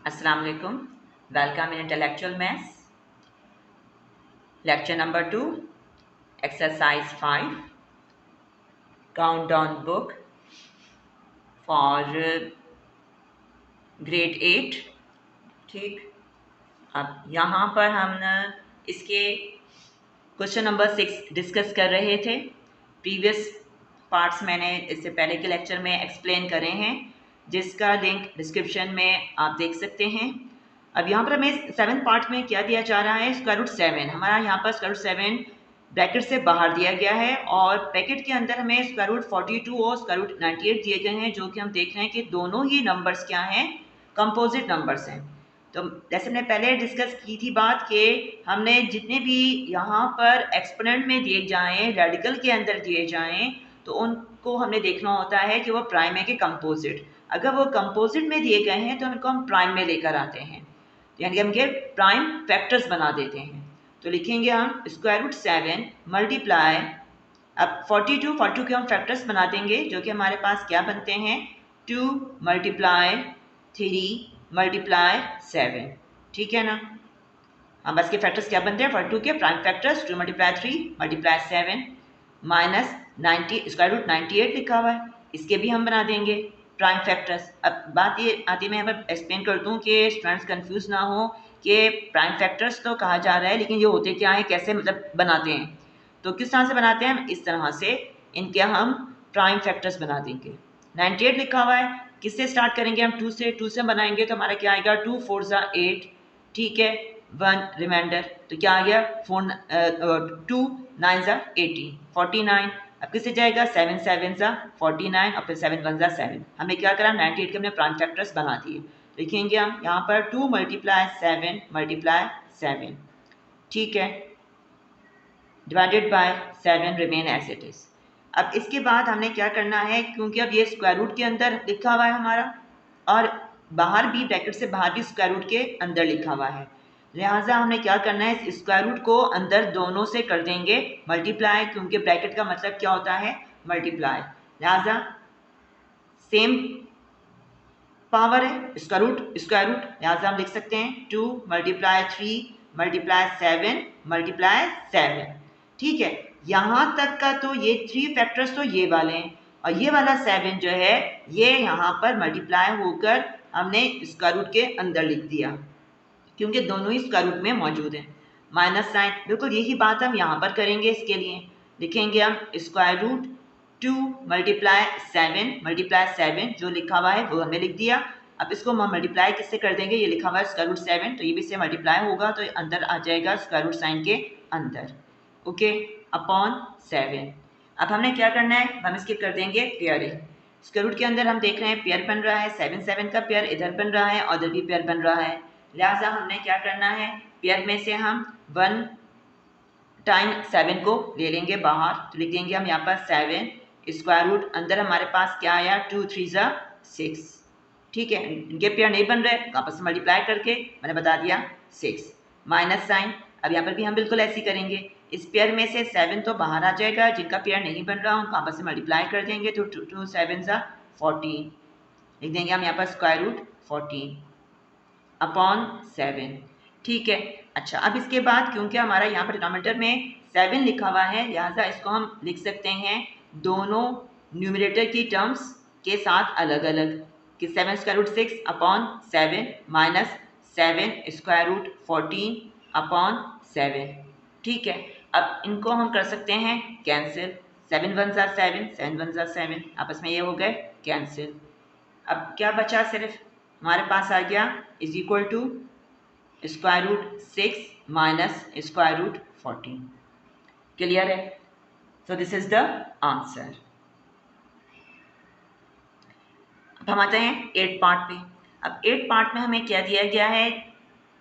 Assalamu alaikum. Welcome in Intellectual Maths. Lecture number 2, Exercise 5, Countdown book for grade 8. ठीक, अब यहाँ पर हम इसके क्वेश्चन नंबर 6 डिस्कस कर रहे थे। प्रीवियस पार्ट्स मैंने इससे पहले के लेक्चर में एक्सप्लेन करे हैं, जिसका लिंक डिस्क्रिप्शन में आप देख सकते हैं। अब यहाँ पर हमें 7th पार्ट में क्या दिया जा रहा है, स्क्वायर रूट 7। हमारा यहाँ पर स्क्वायर रूट 7 ब्रैकेट से बाहर दिया गया है और ब्रैकेट के अंदर हमें स्क्वायर रूट 42 और स्क्वायर रूट 98 दिए गए हैं, जो कि हम देख रहे हैं कि दोनों ही नंबर्स क्या हैं, कंपोजिट नंबर्स हैं। तो जैसे हमने पहले डिस्कस की थी बात कि हमने जितने भी यहाँ पर एक्सपोनेंट में दिए जाएं, रेडिकल के अंदर दिए जाएं, तो उनको हमने देखना होता है कि वो प्राइम है कि कंपोजिट। अगर वो कंपोजिट में दिए गए हैं तो उनको हम प्राइम में लेकर आते हैं, यानी हम के प्राइम फैक्टर्स बना देते हैं। तो लिखेंगे हम स्क्वायर रूट 7 मल्टीप्लाई, अब 42 के हम फैक्टर्स बना देंगे, जो कि हमारे पास क्या बनते हैं, 2 मल्टीप्लाई 3 मल्टीप्लाई 7। ठीक है ना। हम बस के फैक्टर्स क्या बनते हैं, 42 के prime factors 2 multiply 3 multiply 7 minus 90 square root 98 लिखा हुआ है, इसके भी हम बना देंगे प्राइम फैक्टर्स। अब बात ये आती है, मैं यहाँ पर एक्सप्लेन कर दूँ कि स्टूडेंट्स कंफ्यूज ना हो कि प्राइम फैक्टर्स तो कहा जा रहा है, लेकिन ये होते क्या है, कैसे मतलब बनाते हैं। तो किस तरह से बनाते हैं हम, इस तरह से इनके हम प्राइम फैक्टर्स बना देंगे। 98 लिखा हुआ है, किससे स्टार्ट करेंगे हम, 2 से बनाएंगे, तो हमारा क्या आएगा, 2 4 ज़ा 8, ठीक है, 1 रिमाइंडर, तो क्या आ गया 2 9 ज़ा 18 49। अब किससे जाएगा, 7 7 ज़ा 49 और फिर 7 1 ज़ा 7। हमें क्या करा, 98 के हमने प्राइम फैक्टर्स बना दिए। लिखेंगे हम यहाँ पर 2 मल्टीप्लाई 7 मल्टीप्लाई 7, ठीक है, divided by 7 remain as it is. अब इसके बाद हमने क्या करना है, क्योंकि अब ये स्क्वायर रूट के अंदर लिखा हुआ है हमारा, और बाहर भी ब्रैकेट से बाहर भी स्क्वायर रूट के अंदर लिखा हुआ है, लिहाजा हमने क्या करना है, इस स्क्वायर रूट को अंदर दोनों से कर देंगे मल्टीप्लाई, क्योंकि ब्रैकेट का मतलब क्या होता है, मल्टीप्लाई। लिहाजा सेम पावर है, स्क्वायर रूट, लिहाजा हम लिख सकते हैं 2 मल्टीप्लाई 3 मल्टीप्लाई 7 मल्टीप्लाई 7। ठीक है, यहाँ तक का तो ये 3 फैक्टर्स तो ये वाले हैं, और ये वाला 7 जो है ये यहाँ पर मल्टीप्लाई होकर हमने स्क्वायर रूट के अंदर लिख दिया, क्योंकि दोनों ही स्क्वायर रूट में मौजूद हैं। माइनस साइन, बिल्कुल यही बात हम यहाँ पर करेंगे। इसके लिए लिखेंगे हम स्क्वायर रूट 2 मल्टीप्लाई 7 जो लिखा हुआ है वो हमने लिख दिया। अब इसको हम मल्टीप्लाई किससे कर देंगे, ये लिखा हुआ है स्क्वायर रूट 7, तो ये भी से मल्टीप्लाई होगा, तो अंदर आ जाएगा स्क्वायर रूट साइन के अंदर, ओके, अपॉन 7। अब हमने क्या करना है, हम इसके कर देंगे पेयरिंग। स्क्वायर रूट के अंदर हम देख रहे हैं पेयर बन रहा है, 7 7 का पेयर इधर बन रहा है और इधर भी पेयर बन रहा है, लिहाजा हमने क्या करना है, पेयर में से हम 1 टाइम 7 को ले लेंगे बाहर, तो लिख देंगे हम यहाँ पर 7 स्क्वायर रूट, अंदर हमारे पास क्या आया 2 3 ज़ा 6। ठीक है, इनके पेयर नहीं बन रहे तो आपस में मल्टीप्लाई करके मैंने बता दिया 6, माइनस साइन। अब यहाँ पर भी हम बिल्कुल ऐसे ही करेंगे, इस पेयर में से 7 तो बाहर आ जाएगा, जिनका पेयर नहीं बन रहा उनको आपस में मल्टीप्लाई कर देंगे, तो 2 7 ज़ा 14, लिख देंगे हम यहाँ पर स्क्वायर रूट 14 अपॉन 7। ठीक है, अच्छा, अब इसके बाद क्योंकि हमारा यहाँ पर डिनोमिनेटर में 7 लिखा हुआ है, लिहाजा इसको हम लिख सकते हैं दोनों न्यूमरेटर की टर्म्स के साथ अलग अलग, कि 7 square root 6 upon 7 minus 7 square root 14 upon 7। ठीक है, अब इनको हम कर सकते हैं कैंसिल, 7 1 ज़ा 7 7 1 ज़ा 7, आपस में ये हो गए कैंसिल। अब क्या बचा, सिर्फ हमारे पास आ गया is equal to square root 6 minus square root 14। Clear है, so this is the answer. अब हम आते हैं 8 पार्ट पे। अब 8 पार्ट में हमें क्या दिया गया है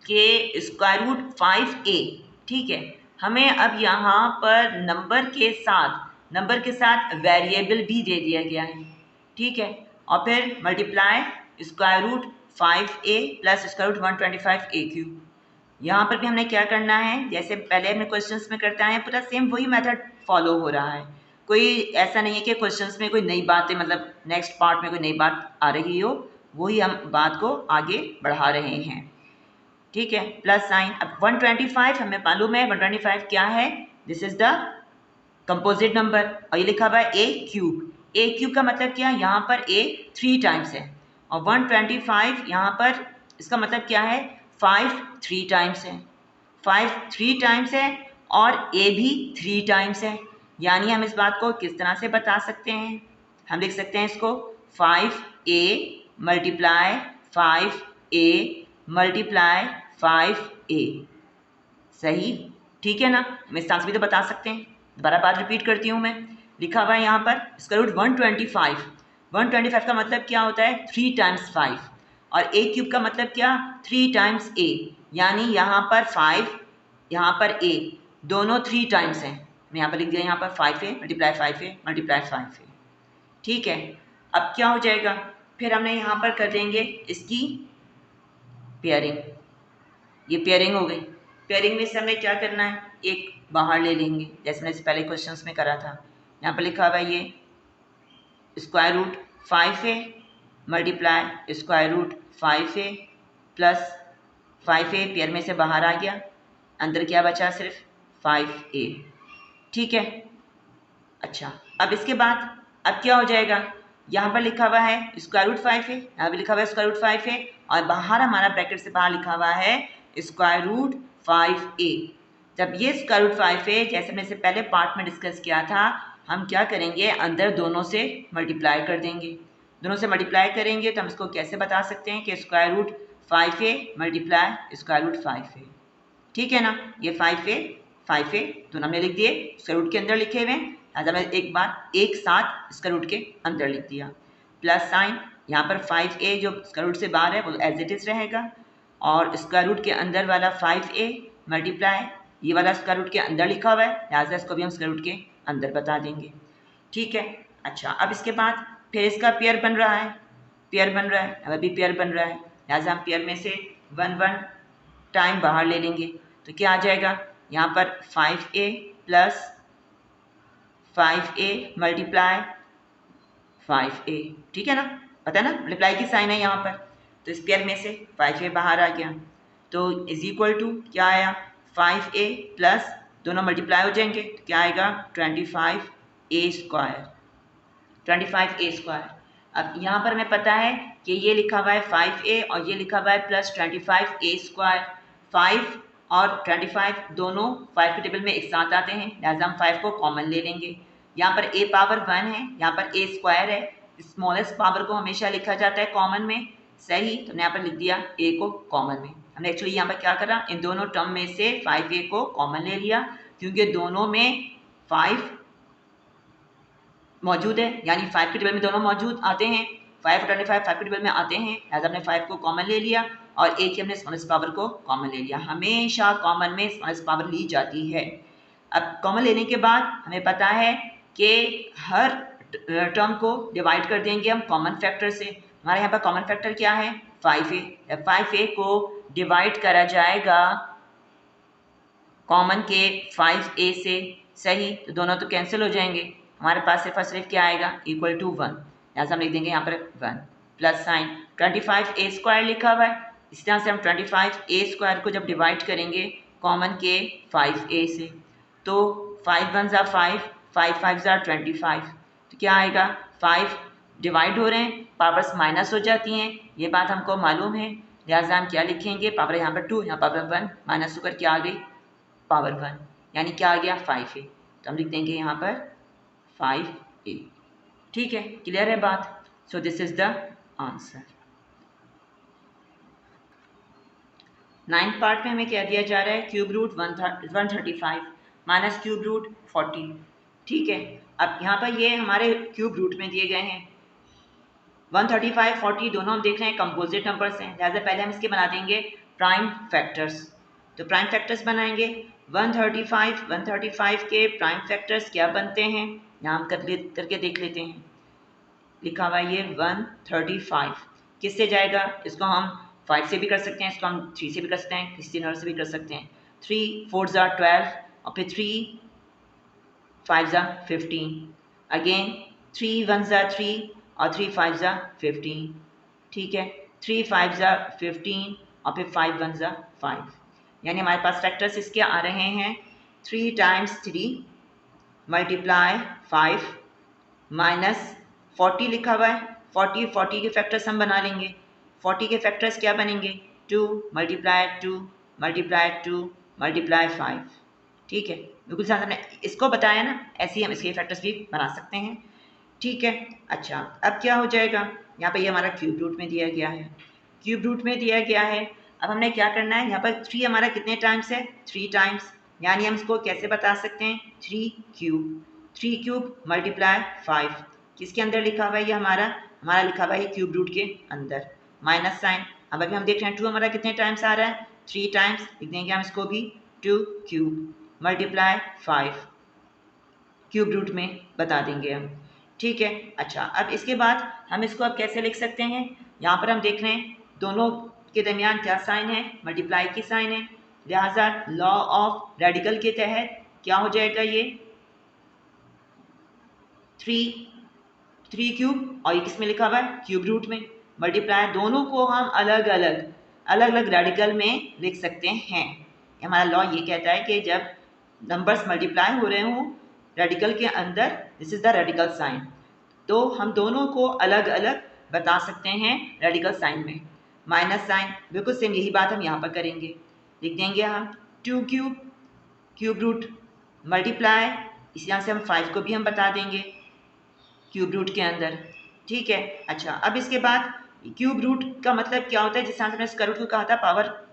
कि स्क्वायर रूट 5a, ठीक है, हमें अब यहाँ पर नंबर के साथ वेरिएबल भी दे दिया गया है, ठीक है, और फिर multiply square root 5a plus square root 125a³। यहाँ पर भी हमने क्या करना है, जैसे पहले हमने क्वेश्चंस में करते हैं, पूरा सेम वही मेथड फॉलो हो रहा है। कोई ऐसा नहीं है कि क्वेश्चंस में कोई नई बातें, मतलब नेक्स्ट पार्ट में कोई नई बात आ रही हो, वही हम बात को आगे बढ़ा रहे हैं। ठीक है, प्लस साइन। अब 125 हमें मालूम है 125 क्या है, this is the composite number, और ये लिखा हुआ है ए क्यूब। ए क्यूब का मतलब क्या है, यहाँ पर ए 3 टाइम्स है, और 125 यहाँ पर इसका मतलब क्या है, 5 3 टाइम्स है, 5 3 टाइम्स है, और ए भी 3 टाइम्स है। यानी हम इस बात को किस तरह से बता सकते हैं, हम लिख सकते हैं इसको 5a multiply 5a multiply 5a। सही, ठीक है ना, हम इस तरह से भी तो बता सकते हैं। दोबारा बात रिपीट करती हूँ मैं, लिखा हुआ है यहाँ पर इसका रूट 125। 125 का मतलब क्या होता है, 3 टाइम्स 5, और ए क्यूब का मतलब क्या, 3 टाइम्स ए। यानी यहाँ पर 5, यहाँ पर ए, दोनों 3 टाइम्स हैं। मैं यहाँ पर लिख दिया, यहाँ पर 5a multiply 5a multiply 5a। ठीक है, अब क्या हो जाएगा, फिर हमने यहाँ पर कर देंगे इसकी पेयरिंग। ये पेयरिंग हो गई। पेयरिंग में से हमें क्या करना है, एक बाहर ले लेंगे, जैसे मैंने पहले क्वेश्चंस में करा था। यहाँ पर लिखा हुआ है ये square root 5a multiply square root 5a plus 5a, pair में से बाहर आ गया, अंदर क्या बचा, सिर्फ 5a। ठीक है, अच्छा, अब इसके बाद अब क्या हो जाएगा, यहाँ पर लिखा हुआ है स्क्वायर रूट 5a, यहाँ पर लिखा हुआ है स्क्वायर रूट 5a, और बाहर हमारा ब्रैकेट से बाहर लिखा हुआ है स्क्वायर रूट 5a। जब ये स्क्वायर रूट 5a, जैसे हमने इससे पहले पार्ट में डिस्कस किया था, हम क्या करेंगे, अंदर दोनों से मल्टीप्लाई कर देंगे। दोनों से मल्टीप्लाई करेंगे तो हम इसको कैसे बता सकते हैं कि square root 5a multiply square root 5a। ठीक है ना, ये 5a दोनों हमने लिख दिए, स्क्वायर रूट के अंदर लिखे हुए हैं, आज हमने एक बार एक साथ स्क्वायर रूट के अंदर लिख दिया। प्लस साइन, यहाँ पर 5a जो स्क्वायर रूट से बाहर है वो एज इट इज रहेगा, और स्क्वायर रूट के अंदर वाला 5a मल्टीप्लाई ये वाला स्क्वायर रूट के अंदर लिखा हुआ है, लिहाजा इसको भी हम स्क्वायर रूट के अंदर बता देंगे। ठीक है, अच्छा, अब इसके बाद फिर इसका पेयर बन रहा है, पेयर बन रहा है, अब अभी पेयर बन रहा है, लिहाजा हम पेयर में से 1 टाइम बाहर ले लेंगे, तो क्या आ जाएगा, यहाँ पर 5a plus 5a multiply 5a। ठीक है ना, पता है ना, मल्टीप्लाई की साइन है यहाँ पर, तो इस पेयर में से 5a बाहर आ गया, तो इज इक्वल टू क्या आया, 5a प्लस दोनों मल्टीप्लाई हो जाएंगे, तो क्या आएगा 25a स्क्वायर, 25a स्क्वायर। अब यहाँ पर हमें पता है कि ये लिखा हुआ है 5a और ये लिखा हुआ है प्लस 25a स्क्वायर। 5 और 25 दोनों 5 के टेबल में एक साथ आते हैं, लिहाजा हम 5 को कॉमन ले लेंगे। यहाँ पर a पावर 1 है, यहाँ पर a स्क्वायर है, स्मॉलेस्ट पावर को हमेशा लिखा जाता है कॉमन में। सही, तो हमने यहाँ पर लिख दिया a को कॉमन में। हमने एक्चुअली यहाँ पर क्या करा, इन दोनों टर्म में से 5a को कॉमन ले लिया, क्योंकि दोनों में 5 मौजूद है, यानी 5 के टेबल में दोनों मौजूद आते हैं, 5 और 25 5 के टेबल में आते हैं, लिहाजा हमने 5 को कॉमन ले लिया और a की हमने स्मॉलेस्ट पावर को कॉमन ले लिया। हमेशा कॉमन में स्मॉलेस्ट पावर ली जाती है। अब कॉमन लेने के बाद हमें पता है कि हर टर्म को डिवाइड कर देंगे हम कॉमन फैक्टर से। हमारे यहाँ पर कॉमन फैक्टर क्या है, 5a। 5a को डिवाइड करा जाएगा कॉमन के 5a से, सही, तो दोनों तो कैंसिल हो जाएंगे, हमारे पास सिर्फ और सिर्फ क्या आएगा, इक्वल टू 1, यहाँ हम लिख देंगे यहाँ पर 1 प्लस साइन 25a स्क्वायर लिखा हुआ है। इस तरह से हम 25a स्क्वायर को जब डिवाइड करेंगे कॉमन के 5a से, तो 5 1 ज़ा 5, 5 5 ज़ा 25, तो क्या आएगा, 5 डिवाइड हो रहे हैं, पावर्स माइनस हो जाती हैं, ये बात हमको मालूम है, लिहाजा हम क्या लिखेंगे, पावर यहाँ पर 2, यहाँ पावर 1, माइनस होकर क्या आ गई, पावर 1, यानी क्या आ गया 5a, तो हम लिख देंगे यहाँ पर 5a। ठीक है, क्लियर है बात। So this is the answer. 9th part में हमें क्या दिया जा रहा है, cube root 135 minus cube root 40। ठीक है, अब यहाँ पर ये हमारे क्यूब रूट में दिए गए हैं, 135 40 दोनों हम देख रहे हैं कंपोजिट नंबर्स हैं, लिहाजा पहले हम इसके बना देंगे प्राइम फैक्टर्स। तो प्राइम फैक्टर्स बनाएंगे, 135 के प्राइम फैक्टर्स क्या बनते हैं, यहाँ हम करके देख लेते हैं। लिखा हुआ है ये 135 किससे जाएगा, इसको हम 5 से भी कर सकते हैं, इसको हम 3 से भी कर सकते हैं, किसी नंबर से भी कर सकते हैं। 3 4 ज़ा 12 और फिर 3 5 ज़ा 15, अगेन 3 1 ज़ा 3 और 3 5 ज़ा 15, ठीक है, 3 5 ज़ा 15 और फिर 5 1 ज़ा 5, यानी हमारे पास फैक्टर्स इसके आ रहे हैं 3 टाइम्स 3 मल्टीप्लाई 5 माइनस 40 लिखा हुआ है। 40 के फैक्टर्स हम बना लेंगे। 40 के फैक्टर्स क्या बनेंगे? 2 मल्टीप्लाई 2 मल्टीप्लाई 2 मल्टीप्लाई 5। ठीक है, बिल्कुल साथ हमने इसको बताया ना, ऐसे ही हम इसके फैक्टर्स भी बना सकते हैं। ठीक है, अच्छा अब क्या हो जाएगा? यहाँ पे ये हमारा क्यूब रूट में दिया गया है, क्यूब रूट में दिया गया है। अब हमने क्या करना है, यहाँ पर 3 हमारा कितने टाइम्स है? 3 टाइम्स, यानी हम इसको कैसे बता सकते हैं? 3 क्यूब मल्टीप्लाई 5, किसके अंदर लिखा हुआ है ये हमारा लिखा हुआ है क्यूब रूट के अंदर, माइनस साइन। अब अभी हम देख रहे हैं 2 हमारा कितने टाइम्स आ रहा है? 3 टाइम्स, लिख देंगे हम इसको भी 2 क्यूब मल्टीप्लाई 5, क्यूब रूट में बता देंगे हम। ठीक है, अच्छा अब इसके बाद हम इसको अब कैसे लिख सकते हैं? यहाँ पर हम देख रहे हैं दोनों के दरमियान क्या साइन है? मल्टीप्लाई की साइन है, लिहाजा लॉ ऑफ रेडिकल के तहत क्या हो जाएगा ये? 3 क्यूब, और ये किस में लिखा हुआ है? क्यूब रूट में, मल्टीप्लाई दोनों को हम अलग अलग रेडिकल में लिख सकते हैं। हमारा लॉ ये कहता है कि जब नंबर्स मल्टीप्लाई हो रहे हों रेडिकल के अंदर, this is the radical sign, तो हम दोनों को अलग अलग बता सकते हैं रेडिकल साइन में। माइनस साइन, बिल्कुल सेम यही बात हम यहाँ पर करेंगे, लिख देंगे हम 2 क्यूब क्यूब रूट मल्टीप्लाई, इस यहाँ से हम 5 को भी हम बता देंगे क्यूब रूट के अंदर। ठीक है, अच्छा अब इसके बाद क्यूब रूट का मतलब क्या होता है? जिस तरह से हमने स्क्वायर रूट को कहा था पावर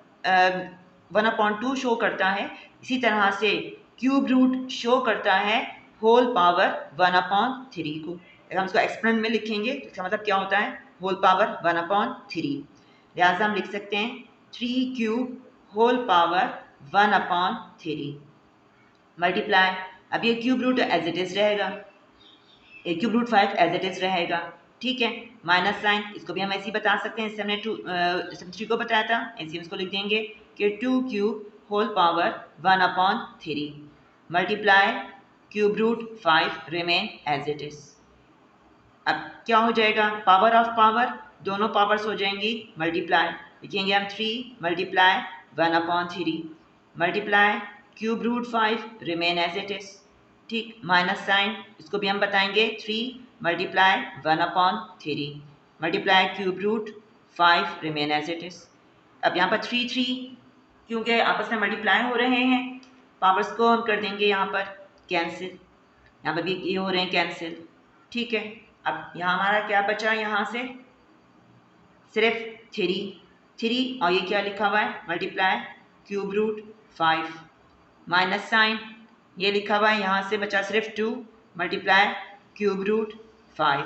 1/2 शो करता है, इसी तरह से क्यूब रूट शो करता है होल पावर 1/3 को। अगर हम इसको एक्सपोनेंट में लिखेंगे तो इसका मतलब क्या होता है? Whole power 1/3। लिहाजा हम लिख सकते हैं 3 क्यूब होल पावर 1/3 मल्टीप्लाई, अब ये cube root as it is रहेगा, cube root 5 as it is रहेगा। ठीक है, माइनस साइन, इसको भी हम ऐसे ही बता सकते हैं, इससे हमने 3 को बताया था, ऐसे हम इसको लिख देंगे कि 2 cube whole power 1/3 multiply cube root 5 remain as it is. अब क्या हो जाएगा? पावर ऑफ पावर, दोनों पावर्स हो जाएंगी मल्टीप्लाई, लिखेंगे हम 3 multiply 1/3 multiply cube root 5 remain as it is. ठीक, माइनस साइन, इसको भी हम बताएंगे 3 multiply 1/3 multiply cube root 5 remain as it is. अब यहाँ पर 3 क्योंकि आपस में मल्टीप्लाई हो रहे हैं, पावर्स को हम कर देंगे यहाँ पर कैंसिल, यहाँ पर भी ये हो रहे हैं कैंसिल। ठीक है, अब यहाँ हमारा क्या बचा? यहाँ से सिर्फ 3 और ये क्या लिखा हुआ है? Multiply cube root 5 minus sign, ये लिखा हुआ है, यहाँ से बचा सिर्फ 2 मल्टीप्लाई क्यूब रूट 5।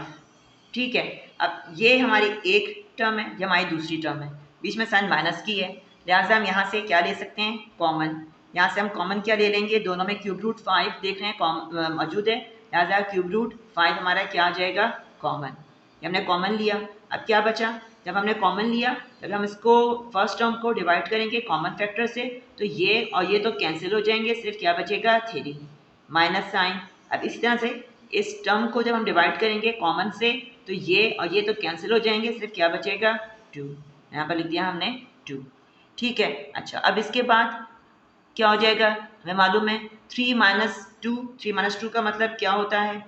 ठीक है, अब ये हमारी एक टर्म है, ये हमारी दूसरी टर्म है, बीच में साइन माइनस की है, लिहाजा हम यहाँ से क्या ले सकते हैं? कॉमन। यहाँ से हम कॉमन क्या ले लेंगे? दोनों में क्यूब रूट 5 देख रहे हैं मौजूद है, लिहाजा क्यूब रूट 5 हमारा क्या आ जाएगा? कॉमन। ये हमने कॉमन लिया, अब क्या बचा? जब हमने कॉमन लिया तब हम इसको फर्स्ट टर्म को डिवाइड करेंगे कॉमन फैक्टर से, तो ये और ये तो कैंसिल हो जाएंगे, सिर्फ क्या बचेगा? 3 माइनस साइन। अब इसी तरह से इस टर्म को जब हम डिवाइड करेंगे कॉमन से, तो ये और ये तो कैंसिल हो जाएंगे, सिर्फ क्या बचेगा? 2, यहाँ पर लिख दिया हमने 2। ठीक है, अच्छा अब इसके बाद क्या हो जाएगा? हमें मालूम है 3 - 2 का मतलब क्या होता है?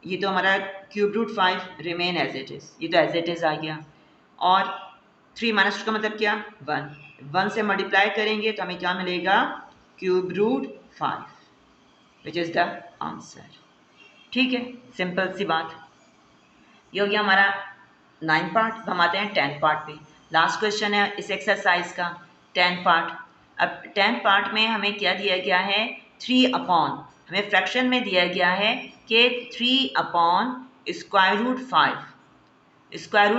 ये तो हमारा cube root 5 remain as it is, ये तो एज इट इज आ गया, और 3 - 2 का मतलब क्या? 1 से मल्टीप्लाई करेंगे तो हमें क्या मिलेगा? Cube root 5, which is the answer. ठीक है, सिंपल सी बात। ये हो गया हमारा 9 पार्ट। हम आते हैं 10 पार्ट पे। लास्ट क्वेश्चन है इस एक्सरसाइज का 10 पार्ट। अब 10 पार्ट में हमें क्या दिया गया है? 3 अपॉन, हमें फ्रैक्शन में दिया गया है कि 3 upon square root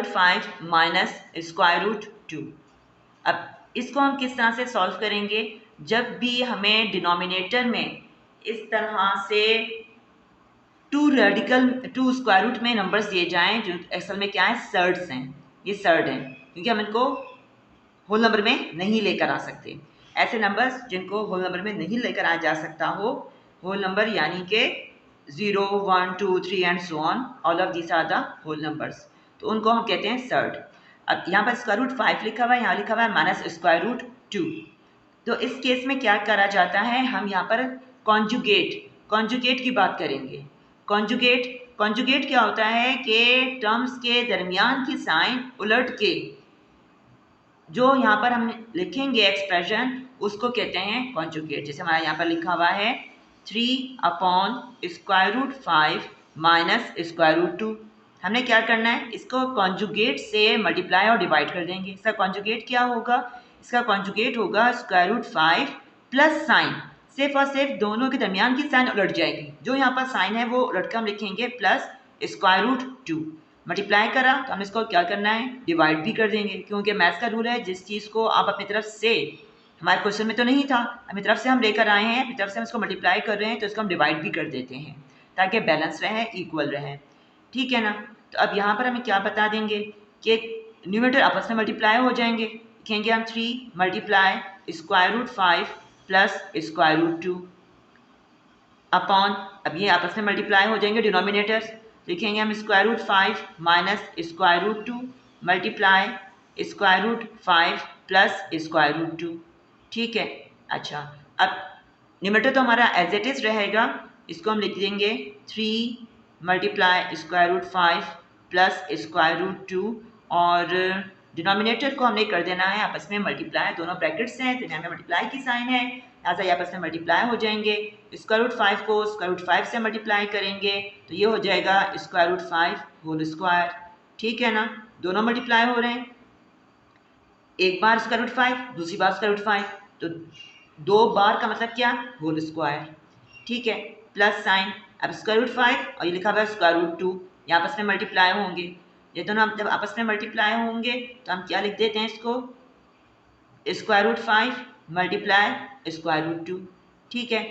5 minus square root 2। अब इसको हम किस तरह से सॉल्व करेंगे? जब भी हमें डिनोमिनेटर में इस तरह से 2 स्क्वायर रूट में नंबर्स दिए जाएं जो असल में क्या है? सर्ड्स हैं, ये सर्ड हैं, क्योंकि हम इनको होल नंबर में नहीं लेकर आ सकते। ऐसे नंबर्स जिनको होल नंबर में नहीं लेकर आ जा सकता हो, होल नंबर यानी कि 0, 1, 2, 3 and so on, all of this are the whole numbers, तो उनको हम कहते हैं सर्ड। अब यहाँ पर स्क्वायर रूट 5 लिखा हुआ है, यहाँ लिखा हुआ है माइनस स्क्वायर रूट 2। तो इस केस में क्या करा जाता है, हम यहाँ पर कॉन्जुगेट की बात करेंगे। कॉन्जुगेट क्या होता है कि टर्म्स के दरमियान की साइन उलट के जो यहाँ पर हम लिखेंगे एक्सप्रेशन, उसको कहते हैं कॉन्जुगेट। जैसे हमारा यहाँ पर लिखा हुआ है 3 upon square root 5 minus square root 2। हमने क्या करना है, इसको कॉन्जुगेट से मल्टीप्लाई और डिवाइड कर देंगे। इसका कॉन्जुगेट क्या होगा, इसका कॉन्जुगेट होगा स्क्वायर रूट 5 प्लस साइन, सिर्फ और सिर्फ दोनों के दरमियान की साइन उलट जाएगी। जो यहाँ पर साइन है वो उलट कर हम लिखेंगे प्लस स्क्वायर रूट 2। मल्टीप्लाई करा तो हम इसको क्या करना है, डिवाइड भी कर देंगे, क्योंकि मैथ्स का रूल है जिस चीज़ को आप अपनी तरफ से, हमारे क्वेश्चन में तो नहीं था, अपनी तरफ से हम लेकर आए हैं, अपनी तरफ से हम इसको मल्टीप्लाई कर रहे हैं, तो इसको हम डिवाइड भी कर देते हैं ताकि बैलेंस रहे, इक्वल रहे। ठीक है ना। तो अब यहाँ पर हमें क्या बता देंगे कि न्यूमरेटर आपस में मल्टीप्लाई हो जाएंगे। लिखेंगे हम 3 multiply square root 5 plus square root 2 upon, अब ये आपस में मल्टीप्लाई हो जाएंगे डिनोमिनेटर्स। लिखेंगे हम square root 5 minus square root 2 multiply square root 5 plus square root 2। ठीक है। अच्छा, अब न्यूमरेटर तो हमारा एज इट इज रहेगा, इसको हम लिख देंगे 3 multiply square root 5 plus square root 2, और डिनोमिनेटर को हमने कर देना है आपस में मल्टीप्लाई, दोनों ब्रैकेट्स हैं तो यहाँ में मल्टीप्लाई की साइन है, ऐसा ये आपस में मल्टीप्लाई हो जाएंगे। स्क्वायर रूट 5 को स्क्वायर रूट 5 से मल्टीप्लाई करेंगे तो ये हो जाएगा स्क्वायर रूट 5 होल स्क्वायर। ठीक है ना, दोनों मल्टीप्लाई हो रहे हैं, एक बार स्क्वायर रूट 5, दूसरी बार स्क्वायर रूट 5, तो 2 बार का मतलब क्या, होल स्क्वायर। ठीक है, प्लस साइन, अब स्क्वायर रूट 5 और ये लिखा हुआ है स्क्वायर रूट 2, ये आपस में मल्टीप्लाई होंगे। ये दोनों जब आपस में मल्टीप्लाई होंगे तो हम क्या लिख देते हैं इसको, square root 5 multiply square root 2। ठीक है,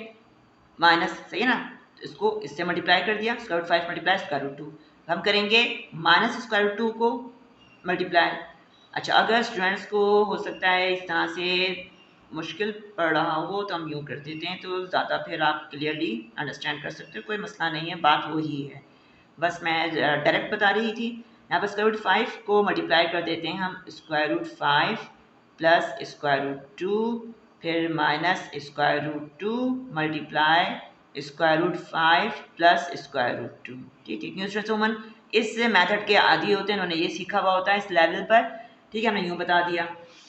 माइनस, सही है ना, तो इसको इससे मल्टीप्लाई कर दिया, square root 5 multiply square root 2। हम करेंगे माइनस स्क्वायर रूट 2 को मल्टीप्लाई। अच्छा, अगर स्टूडेंट्स को हो सकता है इस तरह से मुश्किल पड़ रहा हो तो हम यूँ कर देते हैं, तो ज़्यादा फिर आप क्लियरली अंडरस्टैंड कर सकते हो, कोई मसला नहीं है, बात वही है, बस मैं डायरेक्ट बता रही थी। यहाँ पर स्क्वायर रूट 5 को मल्टीप्लाई कर देते हैं हम, square root 5 plus square root 2, फिर minus square root 2 multiply square root 5 plus square root 2। ठीक है, क्योंकि स्टूडेंट्स उमन इस मेथड के आदी होते हैं, उन्होंने ये सीखा हुआ होता है इस लेवल पर। ठीक है, हमने यूँ बता दिया,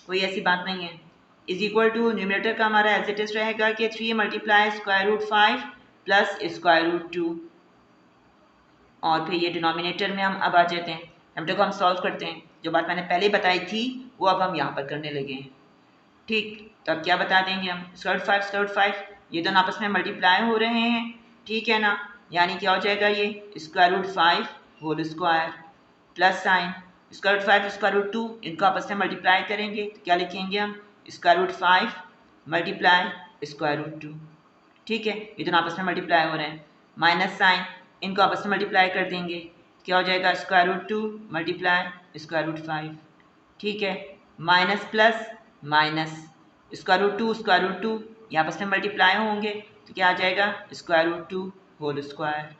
कोई ऐसी बात नहीं है। इज इक्वल टू न्यूमरेटर का हमारा एज इट इज रहेगा कि 3 multiply square root 5 plus square root 2, और फिर ये डिनोमिनेटर में हम अब आ जाते हैं, नंबर को हम सॉल्व करते हैं। जो बात मैंने पहले बताई थी वो अब हम यहाँ पर करने लगे हैं। ठीक, तो अब क्या बता देंगे हम, स्क्वायर रूट 5 ये दोनों आपस में मल्टीप्लाई हो रहे हैं। ठीक है ना, यानी क्या हो जाएगा, ये square root 5 whole square plus sign square root 5 square root 2, इनको आपस में मल्टीप्लाई करेंगे तो क्या लिखेंगे हम, square root 5 multiply square root 2। ठीक है, ये दोनों आपस में मल्टीप्लाई हो रहे हैं, माइनस साइन, इनको आपस में मल्टीप्लाई कर देंगे, क्या हो जाएगा, square root 2 multiply square root 5। ठीक है, minus plus minus, square root 2 square root 2 ये आपस में मल्टीप्लाई होंगे तो क्या आ जाएगा, स्क्वायर रूट 2 होल स्क्वायर।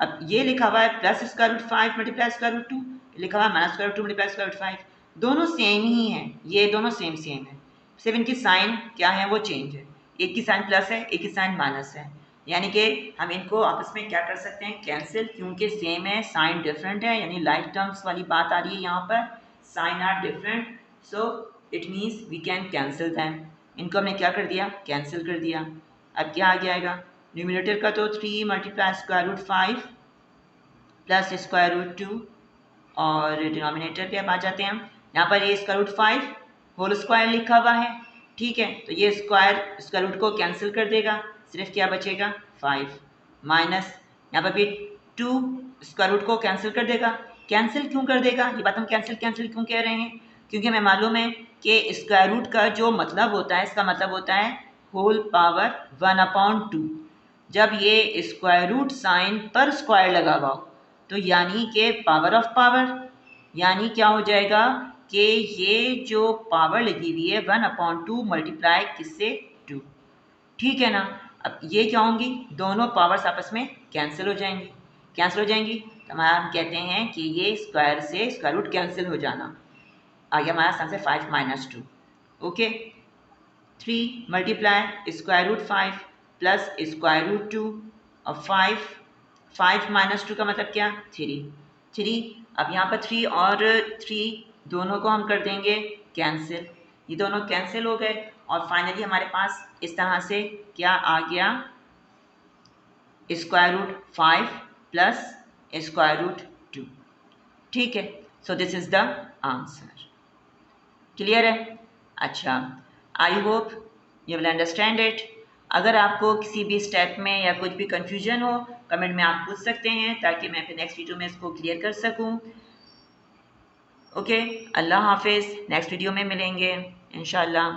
अब ये लिखा हुआ है plus square root 5 multiply square root 2, लिखा हुआ है minus square root 2 multiply square root 5, दोनों सेम ही हैं, ये दोनों सेम है, सिर्फ इनकी साइन क्या है वो चेंज है, एक की साइन प्लस है, एक की साइन माइनस है, यानी कि हम इनको आपस में क्या कर सकते हैं, कैंसिल, क्योंकि सेम है, साइन डिफरेंट है, यानी लाइक टर्म्स वाली बात आ रही है यहाँ पर, sign are different, so it means we can cancel them. इनको हमने क्या कर दिया, कैंसिल कर दिया। अब क्या आ जाएगा, न्यूमरेटर का तो 3 multiply square root 5 plus square root 2, और डिनोमिनेटर पे अब आ जाते हैं हम, यहाँ पर ये स्क्वायर रूट 5 होल स्क्वायर लिखा हुआ है। ठीक है, तो ये स्क्वायर रूट को कैंसिल कर देगा, सिर्फ क्या बचेगा, 5 माइनस, यहाँ पर भी 2 स्क्वायर रूट को कैंसिल कर देगा। कैंसिल क्यों कर देगा, ये बात हम कैंसिल क्यों कह रहे हैं, क्योंकि हमें मालूम है कि स्क्वायर रूट का जो मतलब होता है, इसका मतलब होता है होल पावर 1/2। जब ये स्क्वायर रूट साइन पर स्क्वायर लगा हुआ हो तो यानी कि पावर ऑफ पावर, यानी क्या हो जाएगा कि ये जो पावर लगी हुई है 1/2 मल्टीप्लाई किससे, 2। ठीक है ना, अब ये क्या होंगी, दोनों पावर्स आपस में कैंसिल हो जाएंगी, तो हम कहते हैं कि ये स्क्वायर से स्क्वायर रूट कैंसिल हो जाना। आ गया हमारा answer 5 minus 2। Okay, 3 multiply square root 5 plus square root 2 और 5 माइनस 2 का मतलब क्या 3। अब यहाँ पर 3 और 3 दोनों को हम कर देंगे कैंसिल, ये दोनों कैंसिल हो गए और फाइनली हमारे पास इस तरह से क्या आ गया square root 5 plus square root 2। ठीक है, so this is the answer. Clear है? अच्छा, I hope you will understand it. अगर आपको किसी भी स्टेप में या कुछ भी कंफ्यूजन हो कमेंट में आप पूछ सकते हैं ताकि मैं फिर नेक्स्ट वीडियो में इसको क्लियर कर सकूं। ओके, अल्लाह हाफिज़, नेक्स्ट वीडियो में मिलेंगे इंशाल्लाह।